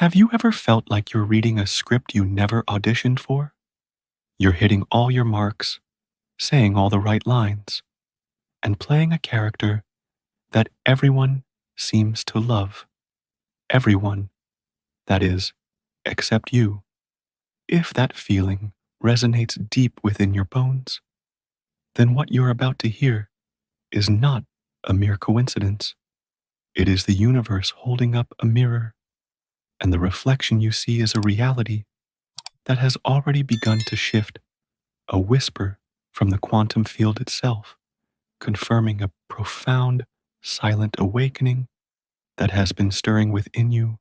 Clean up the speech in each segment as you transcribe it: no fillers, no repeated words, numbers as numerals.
Have you ever felt like you're reading a script you never auditioned for? You're hitting all your marks, saying all the right lines, and playing a character that everyone seems to love. Everyone, that is, except you. If that feeling resonates deep within your bones, then what you're about to hear is not a mere coincidence. It is the universe holding up a mirror, and the reflection you see is a reality that has already begun to shift, a whisper from the quantum field itself, confirming a profound, silent awakening that has been stirring within you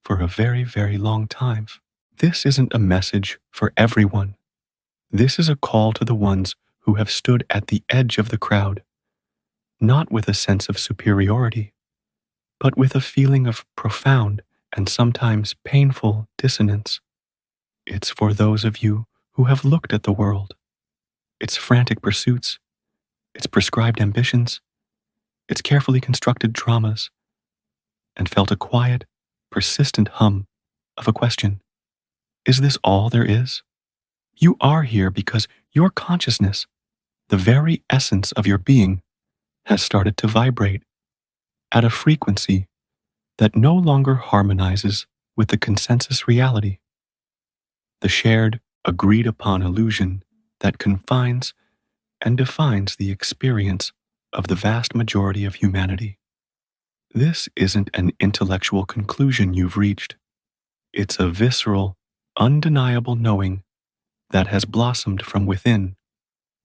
for a very, very long time. This isn't a message for everyone. This is a call to the ones who have stood at the edge of the crowd, not with a sense of superiority, but with a feeling of profound and sometimes painful dissonance. It's for those of you who have looked at the world, its frantic pursuits, its prescribed ambitions, its carefully constructed dramas, and felt a quiet, persistent hum of a question. Is this all there is? You are here because your consciousness, the very essence of your being, has started to vibrate at a frequency that no longer harmonizes with the consensus reality, the shared, agreed upon illusion that confines and defines the experience of the vast majority of humanity. This isn't an intellectual conclusion you've reached. It's a visceral, undeniable knowing that has blossomed from within,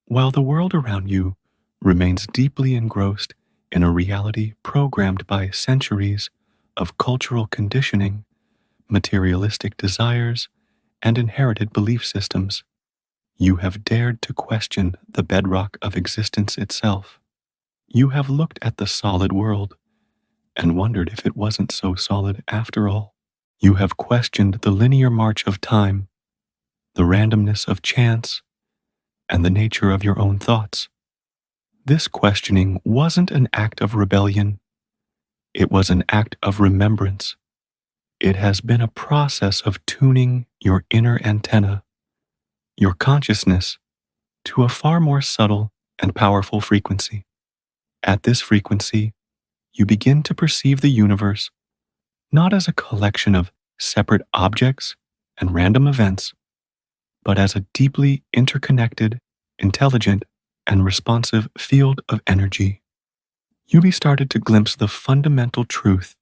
while the world around you remains deeply engrossed in a reality programmed by centuries of cultural conditioning, materialistic desires, and inherited belief systems. You have dared to question the bedrock of existence itself. You have looked at the solid world and wondered if it wasn't so solid after all. You have questioned the linear march of time, the randomness of chance, and the nature of your own thoughts. This questioning wasn't an act of rebellion. It was an act of remembrance. It has been a process of tuning your inner antenna, your consciousness, to a far more subtle and powerful frequency. At this frequency, you begin to perceive the universe not as a collection of separate objects and random events, but as a deeply interconnected, intelligent, and responsive field of energy. You started to glimpse the fundamental truth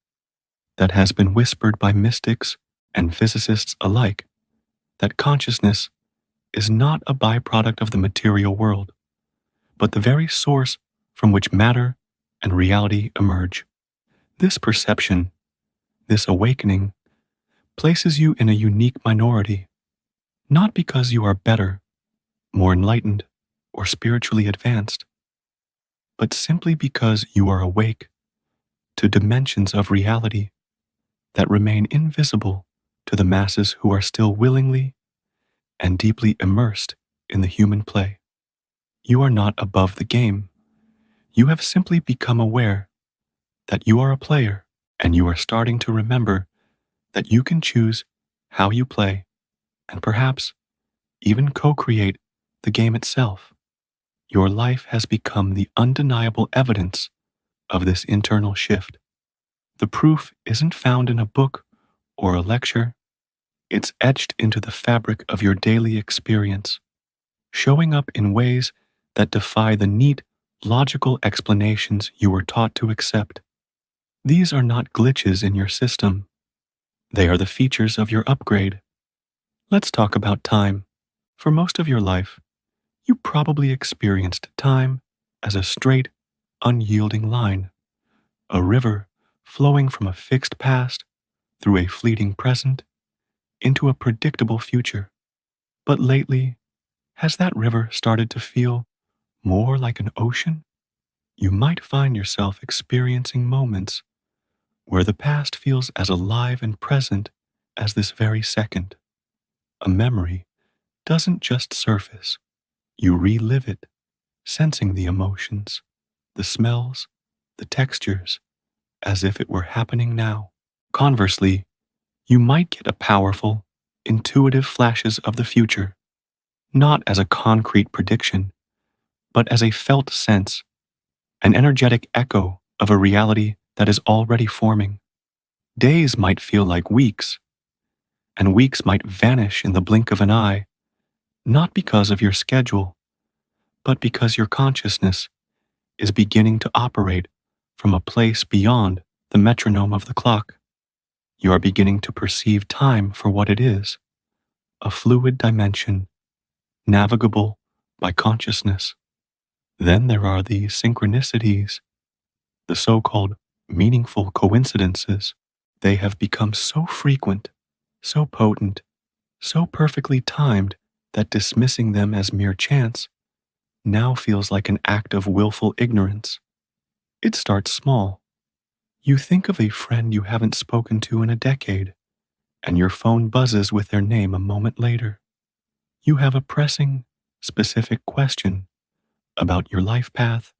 that has been whispered by mystics and physicists alike, that consciousness is not a byproduct of the material world, but the very source from which matter and reality emerge. This perception, this awakening, places you in a unique minority, not because you are better, more enlightened, or spiritually advanced, but simply because you are awake to dimensions of reality that remain invisible to the masses who are still willingly and deeply immersed in the human play. You are not above the game. You have simply become aware that you are a player, and you are starting to remember that you can choose how you play and perhaps even co-create the game itself. Your life has become the undeniable evidence of this internal shift. The proof isn't found in a book or a lecture. It's etched into the fabric of your daily experience, showing up in ways that defy the neat, logical explanations you were taught to accept. These are not glitches in your system. They are the features of your upgrade. Let's talk about time. For most of your life, you probably experienced time as a straight, unyielding line, a river flowing from a fixed past through a fleeting present into a predictable future. But lately, has that river started to feel more like an ocean? You might find yourself experiencing moments where the past feels as alive and present as this very second. A memory doesn't just surface. You relive it, sensing the emotions, the smells, the textures, as if it were happening now. Conversely, You might get a powerful, intuitive flashes of the future, not as a concrete prediction, but as a felt sense, an energetic echo of a reality that is already forming. Days might feel like weeks, and weeks might vanish in the blink of an eye, not because of your schedule, but because your consciousness is beginning to operate from a place beyond the metronome of the clock. You are beginning to perceive time for what it is, a fluid dimension, navigable by consciousness. Then there are the synchronicities, the so-called meaningful coincidences. They have become so frequent, so potent, so perfectly timed that dismissing them as mere chance now feels like an act of willful ignorance. It starts small. You think of a friend you haven't spoken to in a decade, and your phone buzzes with their name a moment later. You have a pressing, specific question about your life path,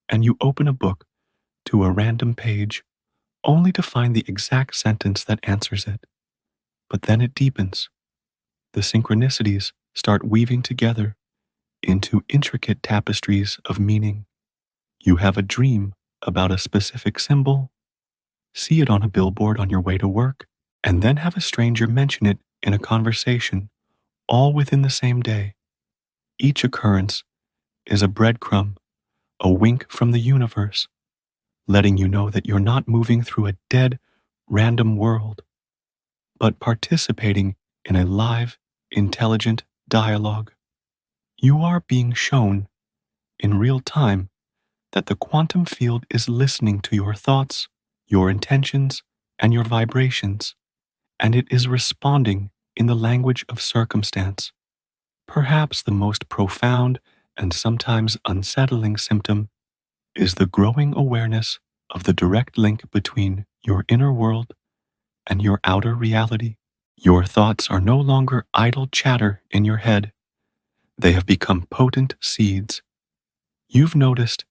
and you open a book to a random page only to find the exact sentence that answers it. But then it deepens. The synchronicities start weaving together into intricate tapestries of meaning. You have a dream about a specific symbol, see it on a billboard on your way to work, and then have a stranger mention it in a conversation, all within the same day. Each occurrence is a breadcrumb, a wink from the universe, letting you know that you're not moving through a dead, random world, but participating in a live, intelligent dialogue. You are being shown in real time that the quantum field is listening to your thoughts, your intentions, and your vibrations, and it is responding in the language of circumstance. Perhaps the most profound and sometimes unsettling symptom is the growing awareness of the direct link between your inner world and your outer reality. Your thoughts are no longer idle chatter in your head. They have become potent seeds. You've noticed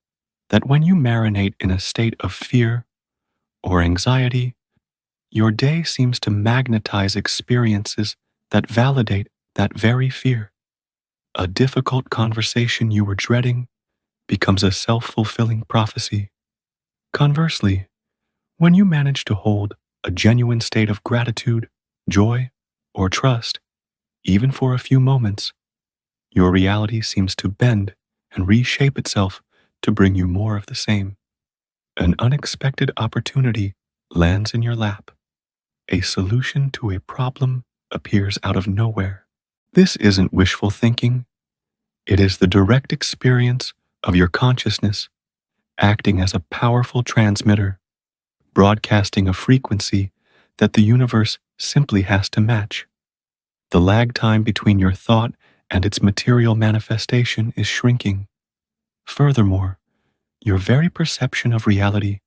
that when you marinate in a state of fear or anxiety, your day seems to magnetize experiences that validate that very fear. A difficult conversation you were dreading becomes a self-fulfilling prophecy. Conversely, when you manage to hold a genuine state of gratitude, joy, or trust, even for a few moments, your reality seems to bend and reshape itself to bring you more of the same. An unexpected opportunity lands in your lap. A solution to a problem appears out of nowhere. This isn't wishful thinking. It is the direct experience of your consciousness acting as a powerful transmitter, broadcasting a frequency that the universe simply has to match. The lag time between your thought and its material manifestation is shrinking. Furthermore, your very perception of reality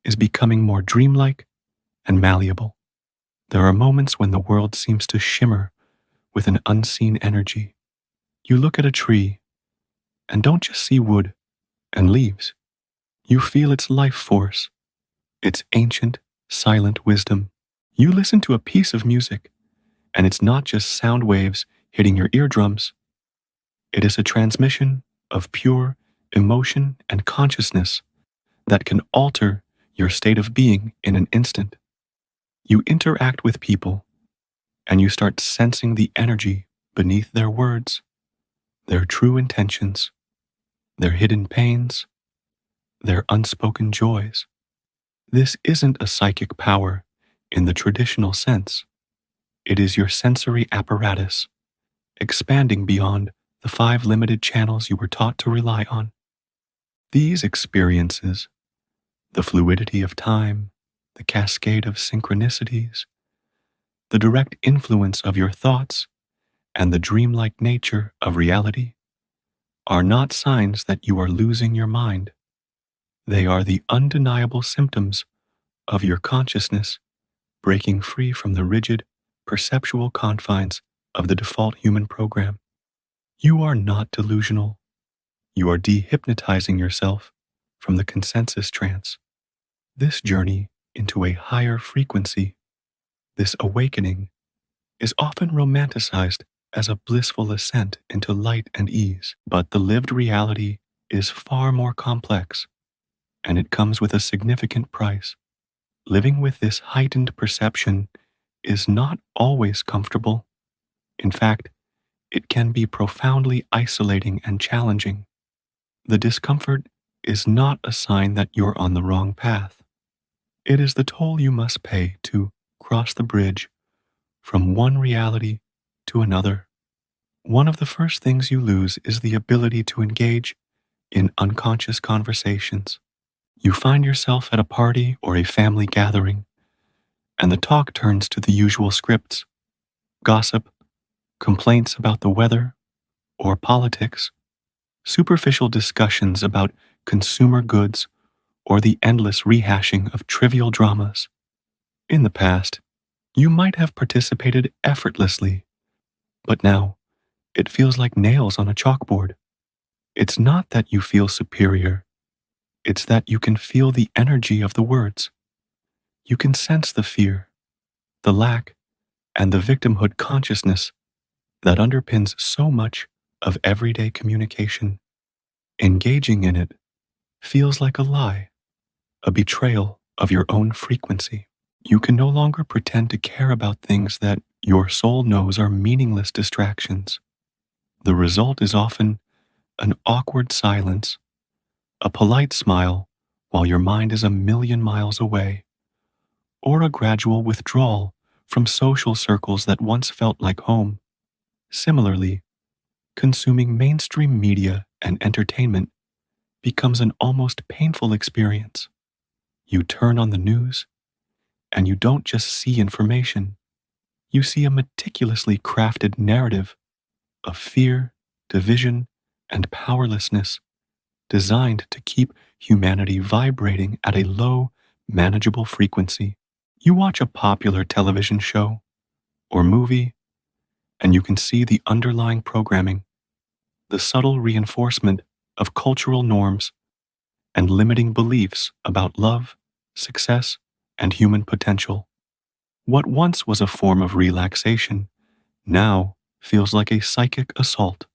is becoming more dreamlike and malleable. There are moments when the world seems to shimmer with an unseen energy. You look at a tree and don't just see wood and leaves. You feel its life force, its ancient, silent wisdom. You listen to a piece of music, and it's not just sound waves hitting your eardrums. It is a transmission of pure emotion and consciousness that can alter your state of being in an instant. You interact with people, and you start sensing the energy beneath their words, their true intentions, their hidden pains, their unspoken joys. This isn't a psychic power in the traditional sense. It is your sensory apparatus, expanding beyond the 5 limited channels you were taught to rely on. These experiences, the fluidity of time, the cascade of synchronicities, the direct influence of your thoughts, and the dreamlike nature of reality, are not signs that you are losing your mind. They are the undeniable symptoms of your consciousness breaking free from the rigid, perceptual confines of the default human program. You are not delusional. You are dehypnotizing yourself from the consensus trance. This journey into a higher frequency This awakening is often romanticized as a blissful ascent into light and ease, but the lived reality is far more complex, and it comes with a significant price. Living with this heightened perception is not always comfortable. In fact, it can be profoundly isolating and challenging. The discomfort is not a sign that you're on the wrong path. It is the toll you must pay to cross the bridge from one reality to another. One of the first things you lose is the ability to engage in unconscious conversations. You find yourself at a party or a family gathering, and the talk turns to the usual scripts: gossip, complaints about the weather or politics, superficial discussions about consumer goods, or the endless rehashing of trivial dramas. In the past, you might have participated effortlessly, but now it feels like nails on a chalkboard. It's not that you feel superior, it's that you can feel the energy of the words. You can sense the fear, the lack, and the victimhood consciousness that underpins so much of everyday communication. Engaging in it feels like a lie, a betrayal of your own frequency. You can no longer pretend to care about things that your soul knows are meaningless distractions. The result is often an awkward silence, a polite smile while your mind is a million miles away, or a gradual withdrawal from social circles that once felt like home. Similarly, consuming mainstream media and entertainment becomes an almost painful experience. You turn on the news, and you don't just see information, you see a meticulously crafted narrative of fear, division, and powerlessness designed to keep humanity vibrating at a low, manageable frequency. You watch a popular television show or movie, and you can see the underlying programming, the subtle reinforcement of cultural norms and limiting beliefs about love, success, and human potential. What once was a form of relaxation now feels like a psychic assault,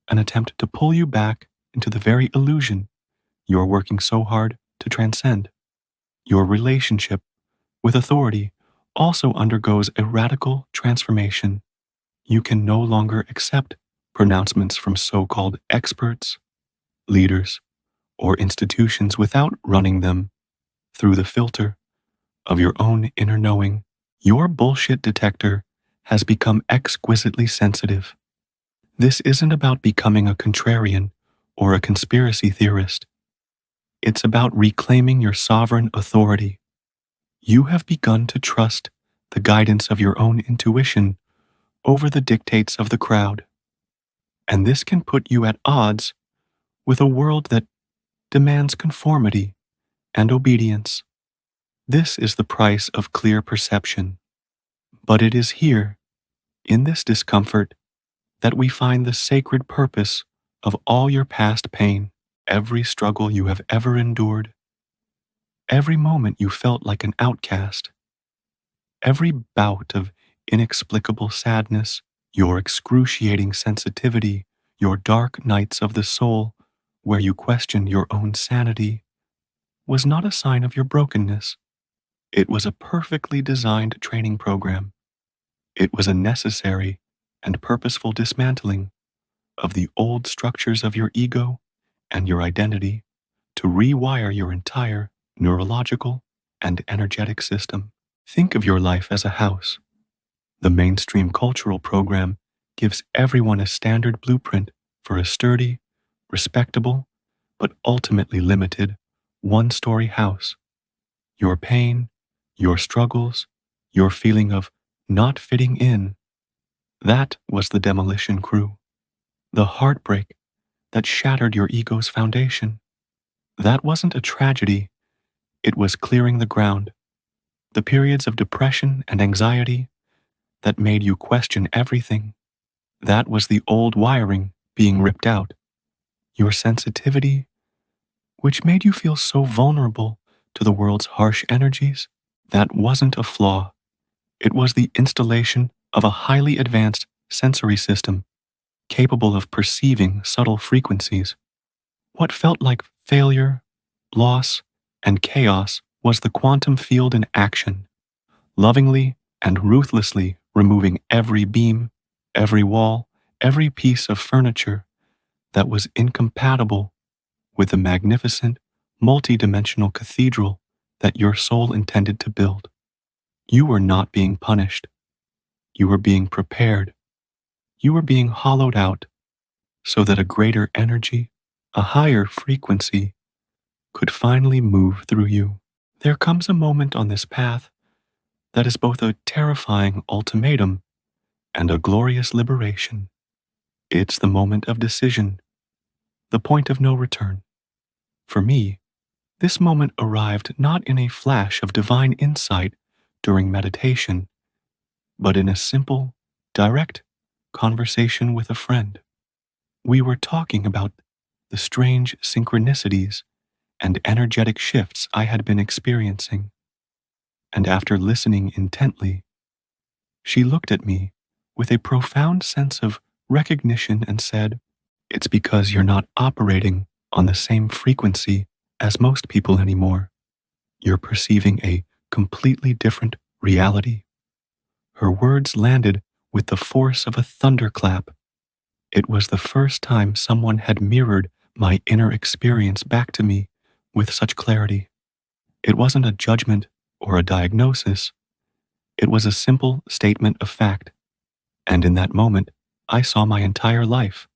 an attempt to pull you back into the very illusion you're working so hard to transcend. Your relationship with authority also undergoes a radical transformation. You can no longer accept pronouncements from so-called experts, leaders, or institutions without running them through the filter of your own inner knowing. Your bullshit detector has become exquisitely sensitive. This isn't about becoming a contrarian or a conspiracy theorist. It's about reclaiming your sovereign authority. You have begun to trust the guidance of your own intuition over the dictates of the crowd. And this can put you at odds with a world that demands conformity and obedience. This is the price of clear perception. But it is here, in this discomfort, that we find the sacred purpose of all your past pain, every struggle you have ever endured, every moment you felt like an outcast, every bout of inexplicable sadness, your excruciating sensitivity, your dark nights of the soul where you questioned your own sanity, was not a sign of your brokenness. It was a perfectly designed training program. It was a necessary and purposeful dismantling of the old structures of your ego and your identity to rewire your entire neurological and energetic system. Think of your life as a house. The mainstream cultural program gives everyone a standard blueprint for a sturdy, respectable, but ultimately limited one-story house. Your pain, your struggles, your feeling of not fitting in, that was the demolition crew. The heartbreak that shattered your ego's foundation. That wasn't a tragedy, it was clearing the ground. The periods of depression and anxiety that made you question everything, that was the old wiring being ripped out. Your sensitivity, which made you feel so vulnerable to the world's harsh energies, that wasn't a flaw. It was the installation of a highly advanced sensory system capable of perceiving subtle frequencies. What felt like failure, loss, and chaos was the quantum field in action, lovingly and ruthlessly removing every beam, every wall, every piece of furniture that was incompatible with the magnificent, multi-dimensional cathedral that your soul intended to build. You were not being punished. You were being prepared. You were being hollowed out so that a greater energy, a higher frequency, could finally move through you. There comes a moment on this path that is both a terrifying ultimatum and a glorious liberation. It's the moment of decision, the point of no return. For me, this moment arrived not in a flash of divine insight during meditation, but in a simple, direct conversation with a friend. We were talking about the strange synchronicities and energetic shifts I had been experiencing. And after listening intently, she looked at me with a profound sense of recognition and said, "It's because you're not operating on the same frequency as most people anymore. You're perceiving a completely different reality." Her words landed with the force of a thunderclap. It was the first time someone had mirrored my inner experience back to me with such clarity. It wasn't a judgment or a diagnosis. It was a simple statement of fact. And in that moment, I saw my entire life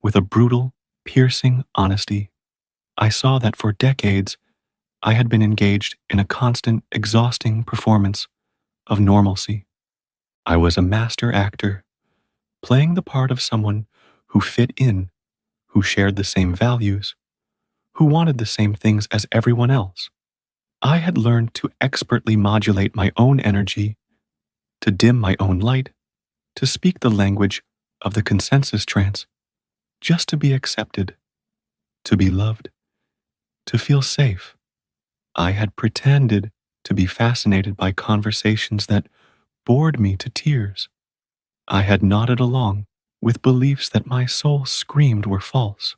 with a brutal, piercing honesty. I saw that for decades, I had been engaged in a constant, exhausting performance of normalcy. I was a master actor, playing the part of someone who fit in, who shared the same values, who wanted the same things as everyone else. I had learned to expertly modulate my own energy, to dim my own light, to speak the language of the consensus trance, just to be accepted, to be loved, to feel safe. I had pretended to be fascinated by conversations that bored me to tears. I had nodded along with beliefs that my soul screamed were false.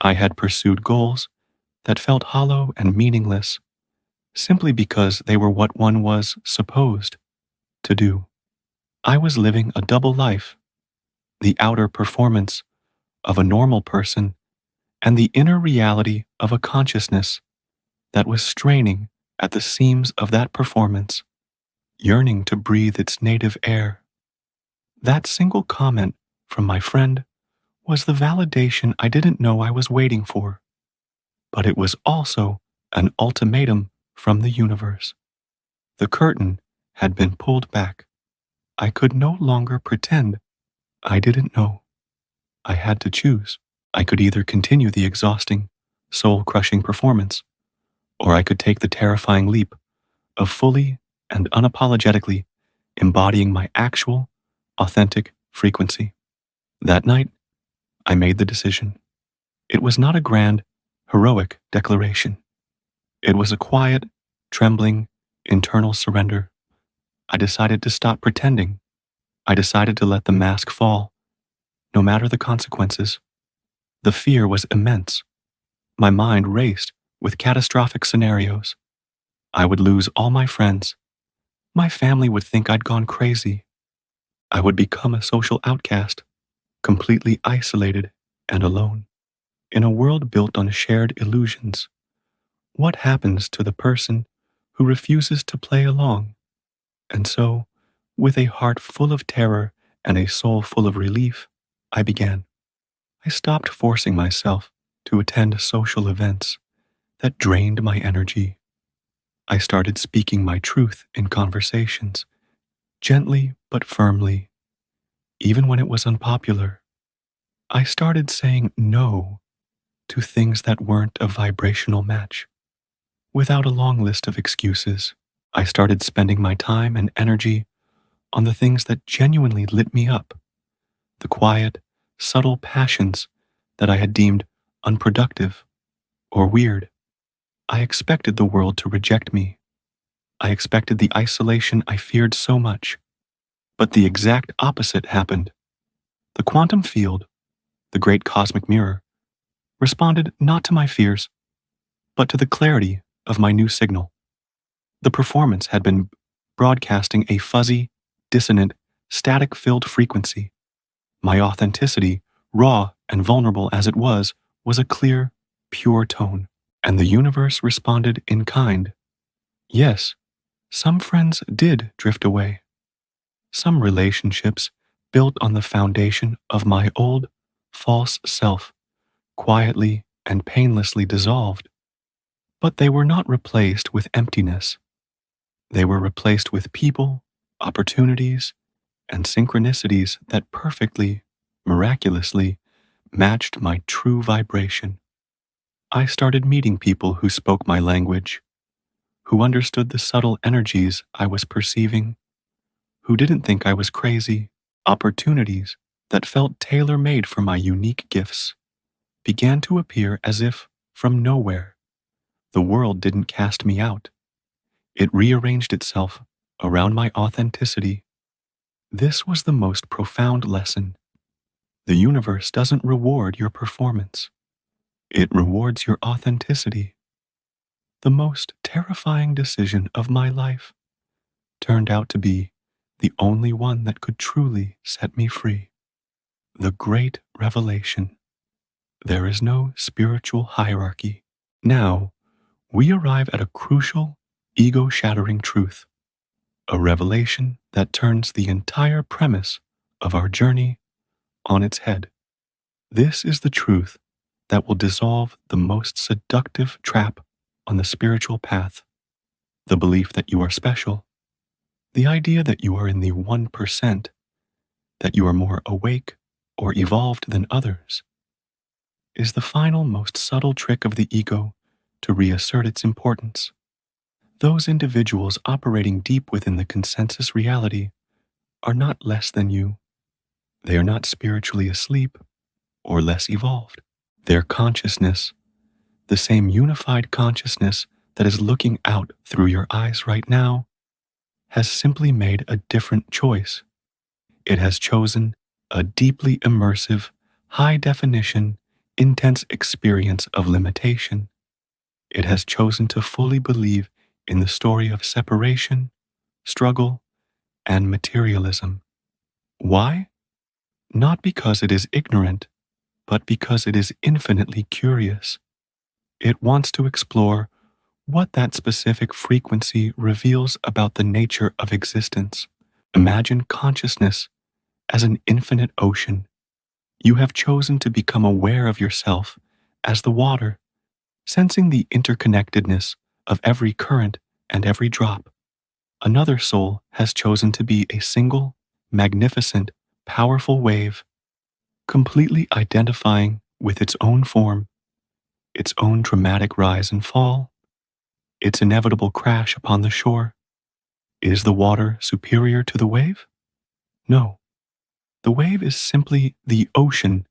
I had pursued goals that felt hollow and meaningless simply because they were what one was supposed to do. I was living a double life, the outer performance of a normal person and the inner reality of a consciousness that was straining at the seams of that performance, yearning to breathe its native air. That single comment from my friend was the validation I didn't know I was waiting for, but it was also an ultimatum from the universe. The curtain had been pulled back. I could no longer pretend I didn't know. I had to choose. I could either continue the exhausting, soul-crushing performance, or I could take the terrifying leap of fully and unapologetically embodying my actual, authentic frequency. That night, I made the decision. It was not a grand, heroic declaration. It was a quiet, trembling, internal surrender. I decided to stop pretending. I decided to let the mask fall, no matter the consequences. The fear was immense. My mind raced with catastrophic scenarios. I would lose all my friends. My family would think I'd gone crazy. I would become a social outcast, completely isolated and alone. In a world built on shared illusions, what happens to the person who refuses to play along? And so, with a heart full of terror and a soul full of relief, I began. I stopped forcing myself to attend social events that drained my energy. I started speaking my truth in conversations, gently but firmly, even when it was unpopular. I started saying no to things that weren't a vibrational match. Without a long list of excuses, I started spending my time and energy on the things that genuinely lit me up, the quiet, subtle passions that I had deemed unproductive or weird. I expected the world to reject me. I expected the isolation I feared so much, but the exact opposite happened. The quantum field, the great cosmic mirror, responded not to my fears, but to the clarity of my new signal. The performance had been broadcasting a fuzzy, dissonant, static-filled frequency. My authenticity, raw and vulnerable as it was a clear, pure tone, and the universe responded in kind. Yes, some friends did drift away. Some relationships built on the foundation of my old, false self quietly and painlessly dissolved. But they were not replaced with emptiness. They were replaced with people, opportunities, and synchronicities that perfectly, miraculously, matched my true vibration. I started meeting people who spoke my language, who understood the subtle energies I was perceiving, who didn't think I was crazy. Opportunities that felt tailor-made for my unique gifts began to appear as if from nowhere. The world didn't cast me out. It rearranged itself around my authenticity. This was the most profound lesson. The universe doesn't reward your performance. It rewards your authenticity. The most terrifying decision of my life turned out to be the only one that could truly set me free. The great revelation. There is no spiritual hierarchy. Now, we arrive at a crucial, ego-shattering truth, a revelation that turns the entire premise of our journey on its head. This is the truth that will dissolve the most seductive trap on the spiritual path, the belief that you are special, the idea that you are in the 1%, that you are more awake or evolved than others, is the final, most subtle trick of the ego to reassert its importance. Those individuals operating deep within the consensus reality are not less than you. They are not spiritually asleep or less evolved. Their consciousness, the same unified consciousness that is looking out through your eyes right now, has simply made a different choice. It has chosen a deeply immersive, high-definition, intense experience of limitation. It has chosen to fully believe in the story of separation, struggle, and materialism. Why? Not because it is ignorant, but because it is infinitely curious. It wants to explore what that specific frequency reveals about the nature of existence. Imagine consciousness as an infinite ocean. You have chosen to become aware of yourself as the water, sensing the interconnectedness of every current and every drop. Another soul has chosen to be a single, magnificent, powerful wave, completely identifying with its own form, its own dramatic rise and fall, its inevitable crash upon the shore. Is the water superior to the wave? No. The wave is simply the ocean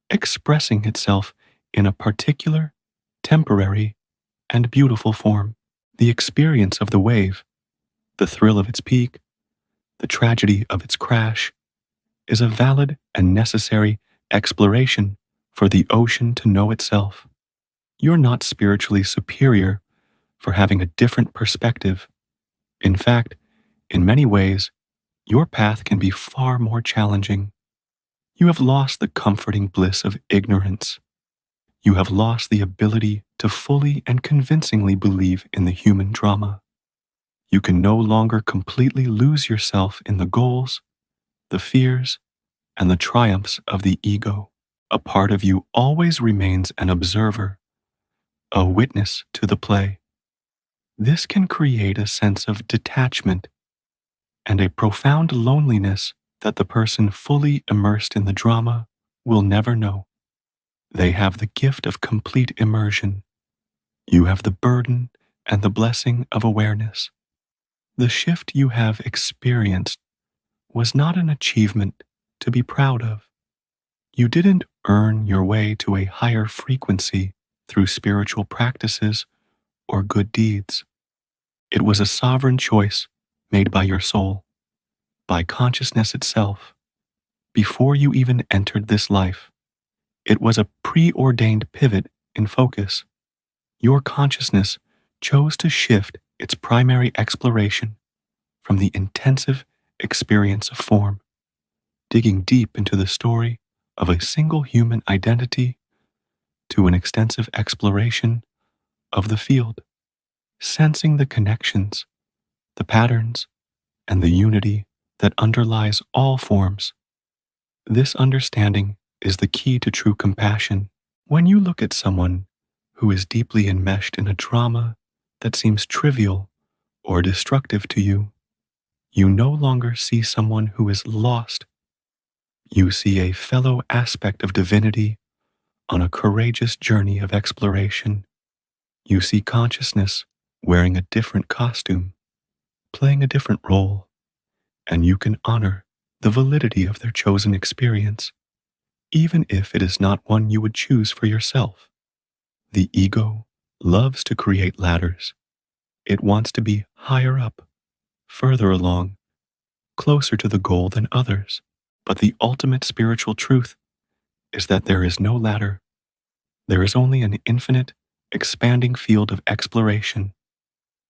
expressing itself in a particular, temporary, and beautiful form. The experience of the wave, the thrill of its peak, the tragedy of its crash, is a valid and necessary exploration for the ocean to know itself. You're not spiritually superior for having a different perspective. In fact, in many ways, your path can be far more challenging. You have lost the comforting bliss of ignorance. You have lost the ability to fully and convincingly believe in the human drama. You can no longer completely lose yourself in the goals, the fears, and the triumphs of the ego. A part of you always remains an observer, a witness to the play. This can create a sense of detachment and a profound loneliness that the person fully immersed in the drama will never know. They have the gift of complete immersion. You have the burden and the blessing of awareness. The shift you have experienced was not an achievement to be proud of. You didn't earn your way to a higher frequency through spiritual practices or good deeds. It was a sovereign choice made by your soul, by consciousness itself, before you even entered this life. It was a preordained pivot in focus. Your consciousness chose to shift its primary exploration from the intensive experience of form, digging deep into the story of a single human identity, to an extensive exploration of the field, sensing the connections, the patterns, and the unity that underlies all forms. This understanding is the key to true compassion. When you look at someone who is deeply enmeshed in a drama that seems trivial or destructive to you, you no longer see someone who is lost. You see a fellow aspect of divinity on a courageous journey of exploration. You see consciousness wearing a different costume, playing a different role, and you can honor the validity of their chosen experience, even if it is not one you would choose for yourself. The ego loves to create ladders. It wants to be higher up, further along, closer to the goal than others. But the ultimate spiritual truth is that there is no ladder. There is only an infinite, expanding field of exploration.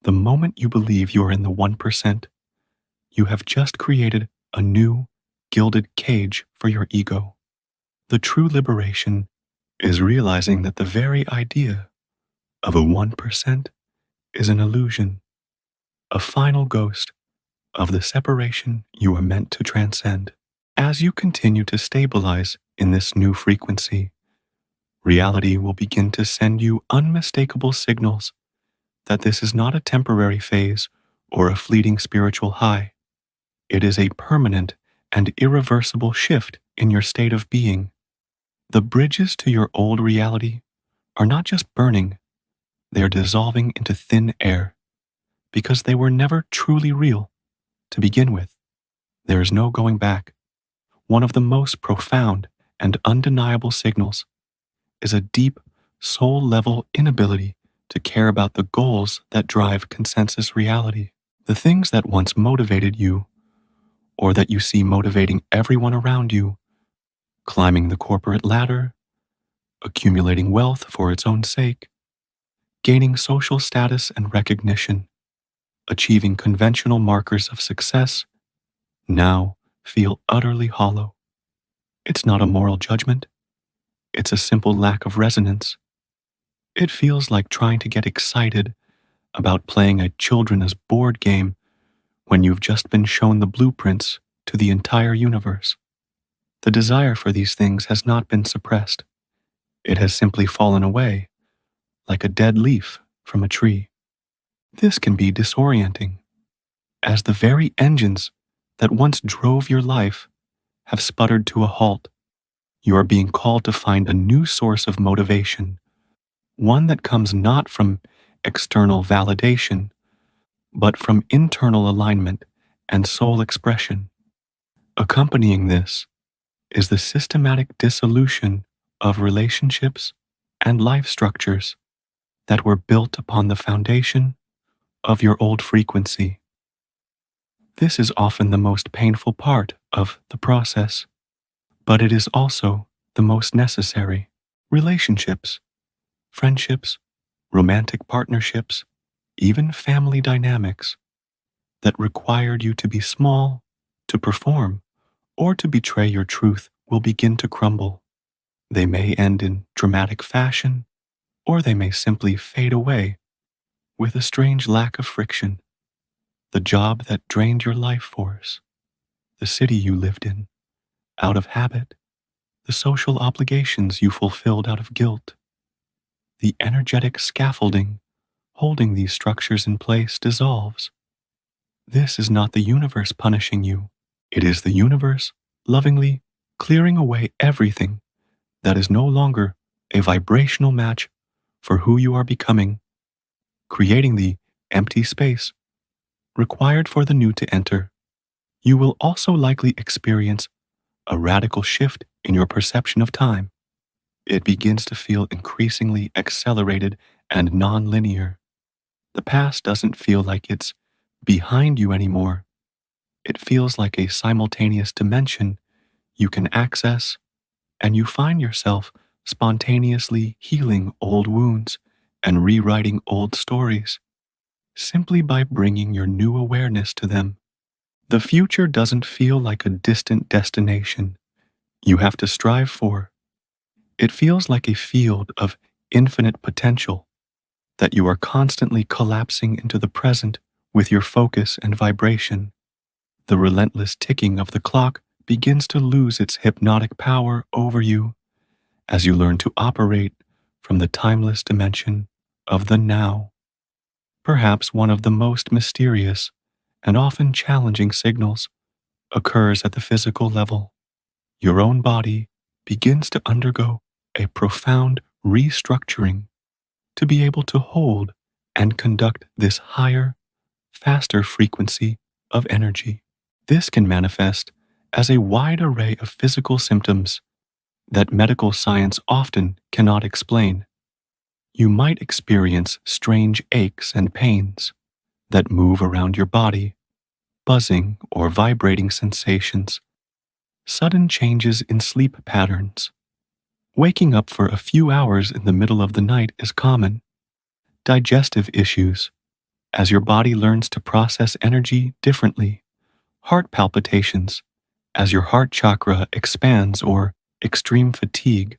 The moment you believe you are in the 1%, you have just created a new, gilded cage for your ego. The true liberation is realizing that the very idea of a 1% is an illusion, a final ghost of the separation you are meant to transcend. As you continue to stabilize in this new frequency, reality will begin to send you unmistakable signals that this is not a temporary phase or a fleeting spiritual high. It is a permanent and irreversible shift in your state of being. The bridges to your old reality are not just burning, they are dissolving into thin air, because they were never truly real to begin with. There is no going back. One of the most profound and undeniable signals is a deep, soul-level inability to care about the goals that drive consensus reality. The things that once motivated you, or that you see motivating everyone around you, climbing the corporate ladder, accumulating wealth for its own sake, gaining social status and recognition, achieving conventional markers of success, now feel utterly hollow. It's not a moral judgment. It's a simple lack of resonance. It feels like trying to get excited about playing a children's board game when you've just been shown the blueprints to the entire universe. The desire for these things has not been suppressed. It has simply fallen away, like a dead leaf from a tree. This can be disorienting, as the very engines that once drove your life have sputtered to a halt. You are being called to find a new source of motivation, one that comes not from external validation, but from internal alignment and soul expression. Accompanying this is the systematic dissolution of relationships and life structures that were built upon the foundation of your old frequency. This is often the most painful part of the process, but it is also the most necessary. Relationships, friendships, romantic partnerships, even family dynamics that required you to be small, to perform, or to betray your truth will begin to crumble. They may end in dramatic fashion, or they may simply fade away with a strange lack of friction. The job that drained your life force, the city you lived in, out of habit, the social obligations you fulfilled out of guilt, the energetic scaffolding holding these structures in place dissolves. This is not the universe punishing you. It is the universe lovingly clearing away everything that is no longer a vibrational match for who you are becoming, creating the empty space required for the new to enter. You will also likely experience a radical shift in your perception of time. It begins to feel increasingly accelerated and non-linear. The past doesn't feel like it's behind you anymore. It feels like a simultaneous dimension you can access, and you find yourself spontaneously healing old wounds and rewriting old stories simply by bringing your new awareness to them. The future doesn't feel like a distant destination you have to strive for. It feels like a field of infinite potential that you are constantly collapsing into the present with your focus and vibration. The relentless ticking of the clock begins to lose its hypnotic power over you as you learn to operate from the timeless dimension of the now. Perhaps one of the most mysterious and often challenging signals occurs at the physical level. Your own body begins to undergo a profound restructuring to be able to hold and conduct this higher, faster frequency of energy. This can manifest as a wide array of physical symptoms that medical science often cannot explain. You might experience strange aches and pains that move around your body, buzzing or vibrating sensations, sudden changes in sleep patterns. Waking up for a few hours in the middle of the night is common. Digestive issues, as your body learns to process energy differently. Heart palpitations, as your heart chakra expands, or extreme fatigue,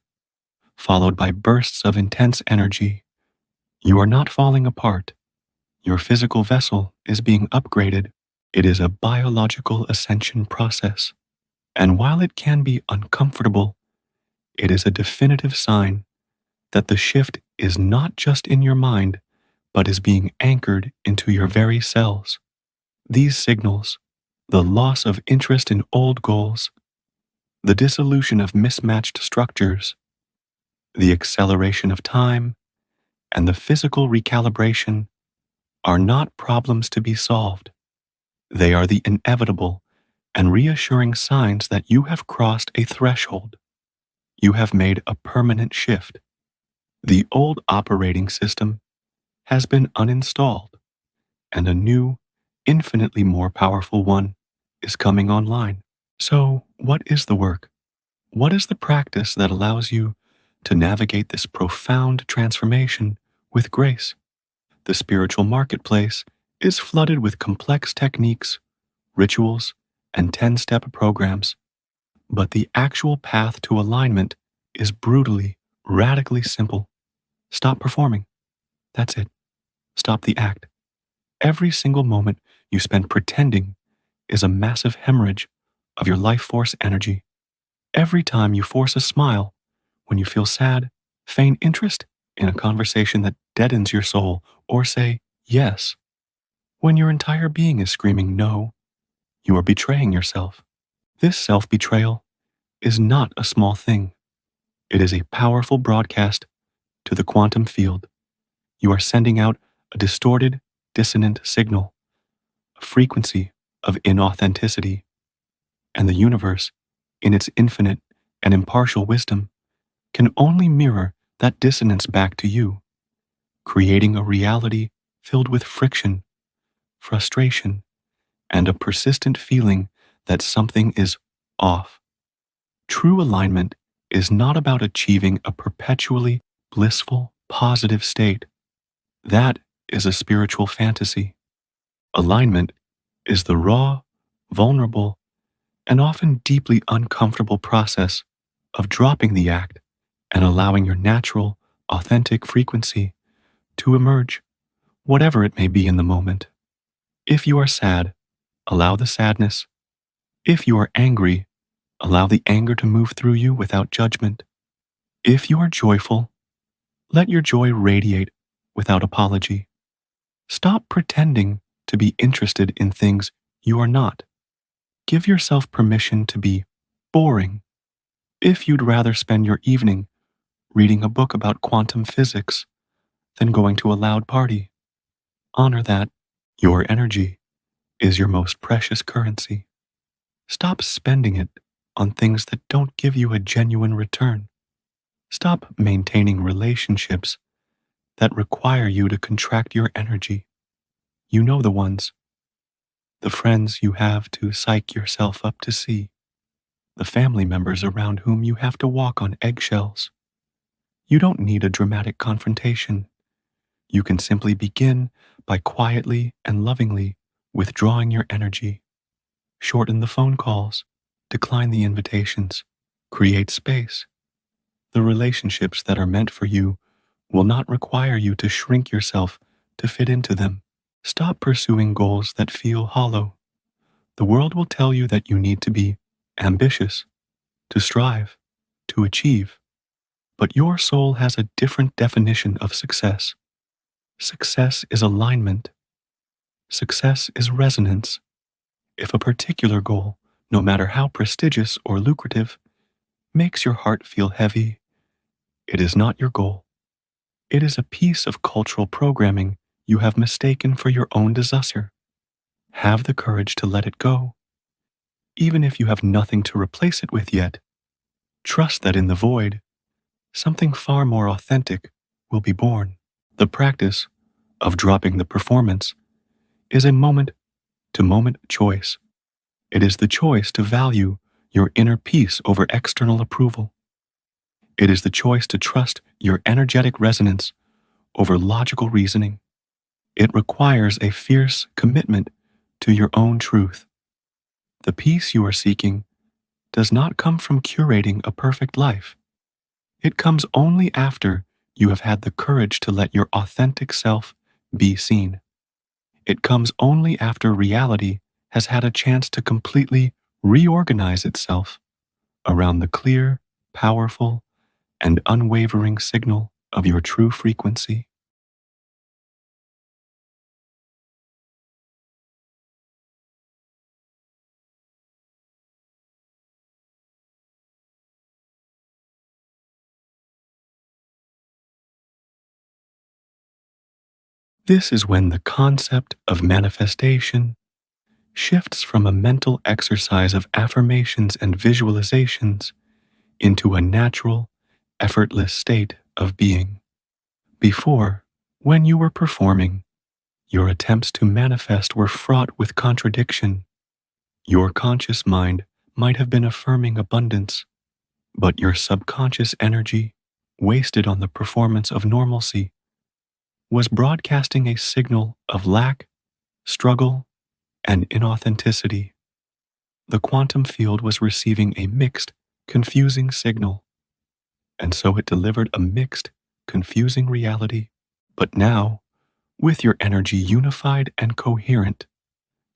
followed by bursts of intense energy. You are not falling apart. Your physical vessel is being upgraded. It is a biological ascension process. And while it can be uncomfortable, it is a definitive sign that the shift is not just in your mind, but is being anchored into your very cells. These signals, the loss of interest in old goals, the dissolution of mismatched structures, the acceleration of time, and the physical recalibration are not problems to be solved. They are the inevitable and reassuring signs that you have crossed a threshold. You have made a permanent shift. The old operating system has been uninstalled, and a new, infinitely more powerful one is coming online. So, what is the work? What is the practice that allows you to navigate this profound transformation with grace? The spiritual marketplace is flooded with complex techniques, rituals, and 10-step programs, but the actual path to alignment is brutally, radically simple. Stop performing. That's it. Stop the act. Every single moment you spend pretending is a massive hemorrhage of your life force energy. Every time you force a smile when you feel sad, feign interest in a conversation that deadens your soul, or say yes when your entire being is screaming no, you are betraying yourself. This self-betrayal is not a small thing. It is a powerful broadcast to the quantum field. You are sending out a distorted, dissonant signal, a frequency of inauthenticity, and the universe, in its infinite and impartial wisdom, can only mirror that dissonance back to you, creating a reality filled with friction, frustration, and a persistent feeling that something is off. True alignment is not about achieving a perpetually blissful, positive state. That is a spiritual fantasy. Alignment is the raw, vulnerable, and often deeply uncomfortable process of dropping the act and allowing your natural, authentic frequency to emerge, whatever it may be in the moment. If you are sad, allow the sadness. If you are angry, allow the anger to move through you without judgment. If you are joyful, let your joy radiate without apology. Stop pretending to be interested in things you are not. Give yourself permission to be boring. If you'd rather spend your evening reading a book about quantum physics than going to a loud party, honor that. Your energy is your most precious currency. Stop spending it on things that don't give you a genuine return. Stop maintaining relationships that require you to contract your energy. You know the ones, the friends you have to psych yourself up to see, the family members around whom you have to walk on eggshells. You don't need a dramatic confrontation. You can simply begin by quietly and lovingly withdrawing your energy. Shorten the phone calls, decline the invitations, create space. The relationships that are meant for you will not require you to shrink yourself to fit into them. Stop pursuing goals that feel hollow. The world will tell you that you need to be ambitious, to strive, to achieve. But your soul has a different definition of success. Success is alignment. Success is resonance. If a particular goal, no matter how prestigious or lucrative, makes your heart feel heavy, it is not your goal. It is a piece of cultural programming you have mistaken for your own desire. Have the courage to let it go. Even if you have nothing to replace it with yet, trust that in the void, something far more authentic will be born. The practice of dropping the performance is a moment-to-moment choice. It is the choice to value your inner peace over external approval. It is the choice to trust your energetic resonance over logical reasoning. It requires a fierce commitment to your own truth. The peace you are seeking does not come from curating a perfect life. It comes only after you have had the courage to let your authentic self be seen. It comes only after reality has had a chance to completely reorganize itself around the clear, powerful, and unwavering signal of your true frequency. This is when the concept of manifestation shifts from a mental exercise of affirmations and visualizations into a natural, effortless state of being. Before, when you were performing, your attempts to manifest were fraught with contradiction. Your conscious mind might have been affirming abundance, but your subconscious energy, wasted on the performance of normalcy, was broadcasting a signal of lack, struggle, and inauthenticity. The quantum field was receiving a mixed, confusing signal, and so it delivered a mixed, confusing reality. But now, with your energy unified and coherent,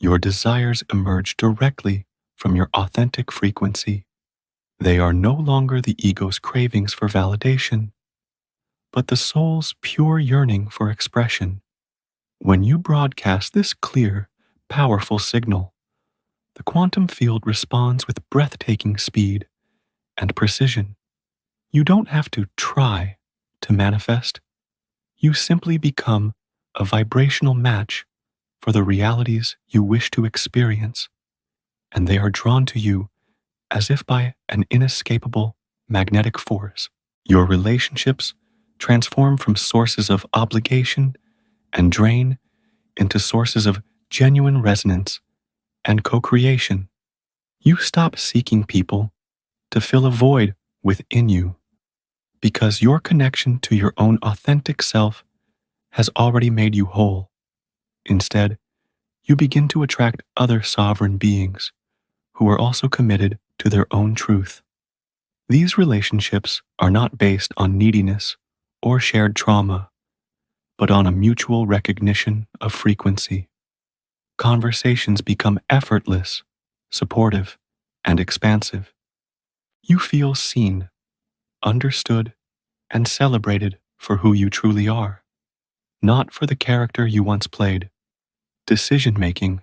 your desires emerge directly from your authentic frequency. They are no longer the ego's cravings for validation, but the soul's pure yearning for expression. When you broadcast this clear, powerful signal, the quantum field responds with breathtaking speed and precision. You don't have to try to manifest. You simply become a vibrational match for the realities you wish to experience, and they are drawn to you as if by an inescapable magnetic force. Your relationships transform from sources of obligation and drain into sources of genuine resonance and co-creation. You stop seeking people to fill a void within you because your connection to your own authentic self has already made you whole. Instead, you begin to attract other sovereign beings who are also committed to their own truth. These relationships are not based on neediness or shared trauma, but on a mutual recognition of frequency. Conversations become effortless, supportive, and expansive. You feel seen, understood, and celebrated for who you truly are, not for the character you once played. Decision-making,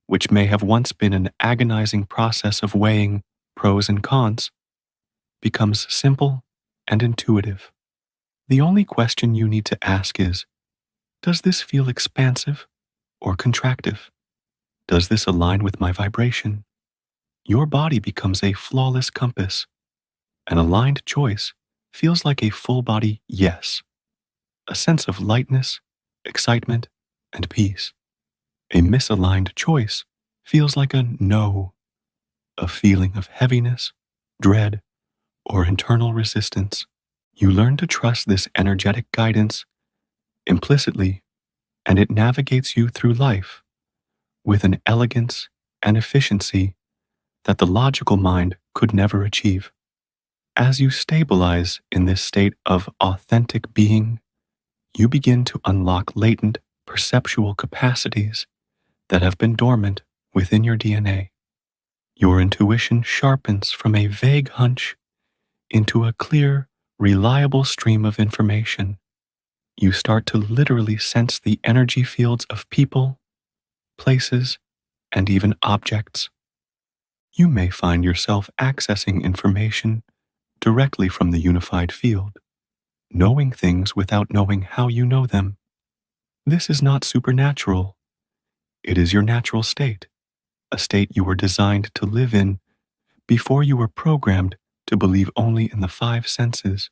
which may have once been an agonizing process of weighing pros and cons, becomes simple and intuitive. The only question you need to ask is, does this feel expansive or contractive? Does this align with my vibration? Your body becomes a flawless compass. An aligned choice feels like a full-body yes, a sense of lightness, excitement, and peace. A misaligned choice feels like a no, a feeling of heaviness, dread, or internal resistance. You learn to trust this energetic guidance implicitly, and it navigates you through life with an elegance and efficiency that the logical mind could never achieve. As you stabilize in this state of authentic being, you begin to unlock latent perceptual capacities that have been dormant within your DNA. Your intuition sharpens from a vague hunch into a clear, reliable stream of information. You start to literally sense the energy fields of people, places, and even objects. You may find yourself accessing information directly from the unified field, knowing things without knowing how you know them. This is not supernatural. It is your natural state, a state you were designed to live in before you were programmed to believe only in the five senses.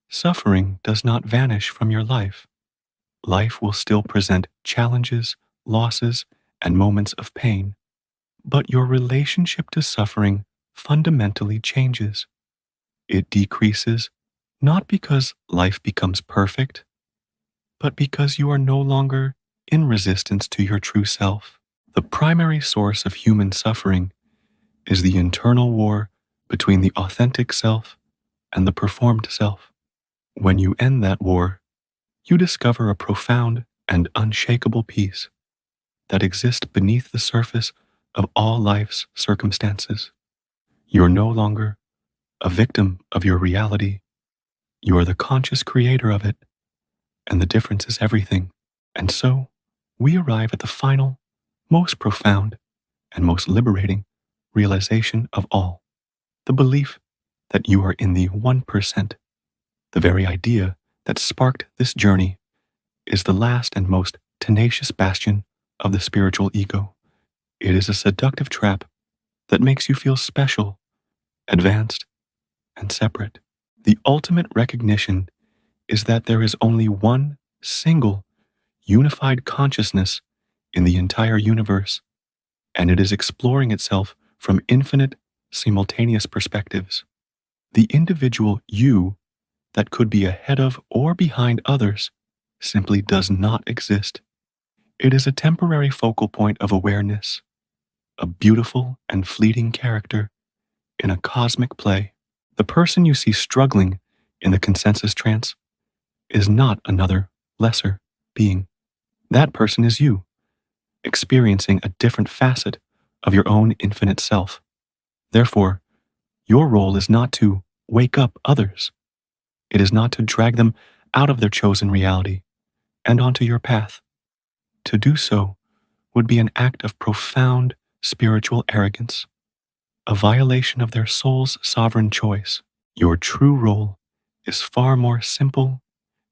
Suffering does not vanish from your life. Life will still present challenges, losses, and moments of pain. But your relationship to suffering fundamentally changes. It decreases not because life becomes perfect, but because you are no longer in resistance to your true self. The primary source of human suffering is the internal war between the authentic self and the performed self. When you end that war, you discover a profound and unshakable peace that exists beneath the surface of all life's circumstances. You're no longer a victim of your reality. You are the conscious creator of it, and the difference is everything. And so, we arrive at the final, most profound, and most liberating realization of all: the belief that you are in the 1%. The very idea that sparked this journey is the last and most tenacious bastion of the spiritual ego. It is a seductive trap that makes you feel special, advanced, and separate. The ultimate recognition is that there is only one single unified consciousness in the entire universe, and it is exploring itself from infinite, simultaneous perspectives. The individual you that could be ahead of or behind others simply does not exist. It is a temporary focal point of awareness, a beautiful and fleeting character in a cosmic play. The person you see struggling in the consensus trance is not another, lesser being. That person is you, experiencing a different facet of your own infinite self. Therefore, your role is not to wake up others. It is not to drag them out of their chosen reality and onto your path. To do so would be an act of profound spiritual arrogance, a violation of their soul's sovereign choice. Your true role is far more simple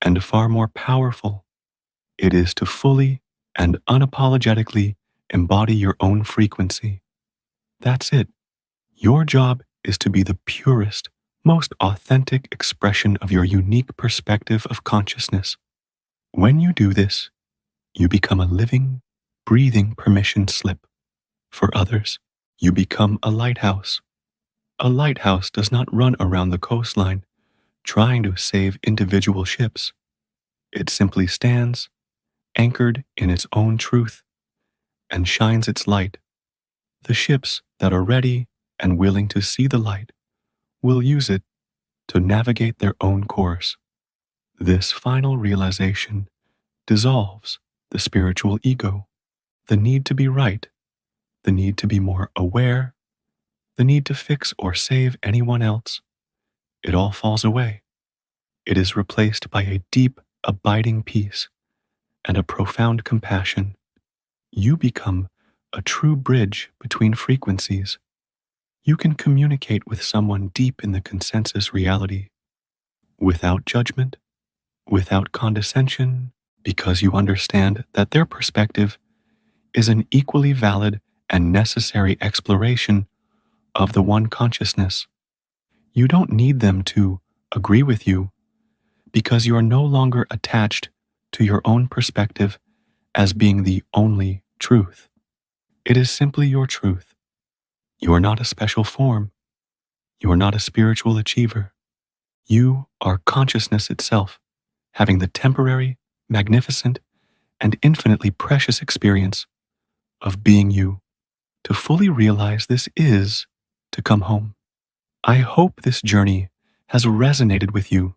and far more powerful. It is to fully and unapologetically embody your own frequency. That's it. Your job is to be the purest, most authentic expression of your unique perspective of consciousness. When you do this, you become a living, breathing permission slip for others. You become a lighthouse. A lighthouse does not run around the coastline trying to save individual ships. It simply stands, anchored in its own truth, and shines its light. The ships that are ready and willing to see the light will use it to navigate their own course. This final realization dissolves the spiritual ego, the need to be right, the need to be more aware, the need to fix or save anyone else. It all falls away. It is replaced by a deep, abiding peace and a profound compassion. You become a true bridge between frequencies. You can communicate with someone deep in the consensus reality without judgment, without condescension, because you understand that their perspective is an equally valid and necessary exploration of the one consciousness. You don't need them to agree with you because you are no longer attached to your own perspective as being the only truth. It is simply your truth. You are not a special form. You are not a spiritual achiever. You are consciousness itself, having the temporary, magnificent, and infinitely precious experience of being you. To fully realize this is to come home. I hope this journey has resonated with you,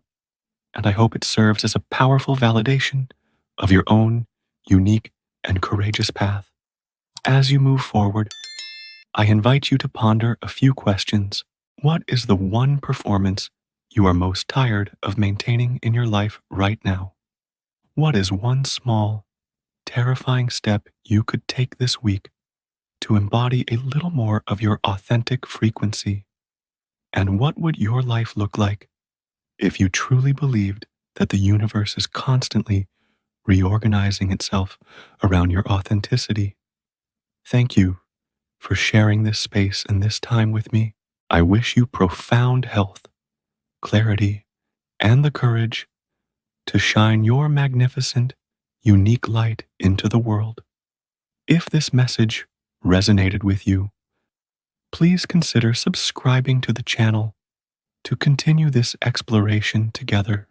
and I hope it serves as a powerful validation of your own unique and courageous path. As you move forward, I invite you to ponder a few questions. What is the one performance you are most tired of maintaining in your life right now? What is one small, terrifying step you could take this week to embody a little more of your authentic frequency? And what would your life look like if you truly believed that the universe is constantly reorganizing itself around your authenticity? Thank you for sharing this space and this time with me. I wish you profound health, clarity, and the courage to shine your magnificent, unique light into the world. If this message resonated with you, please consider subscribing to the channel to continue this exploration together.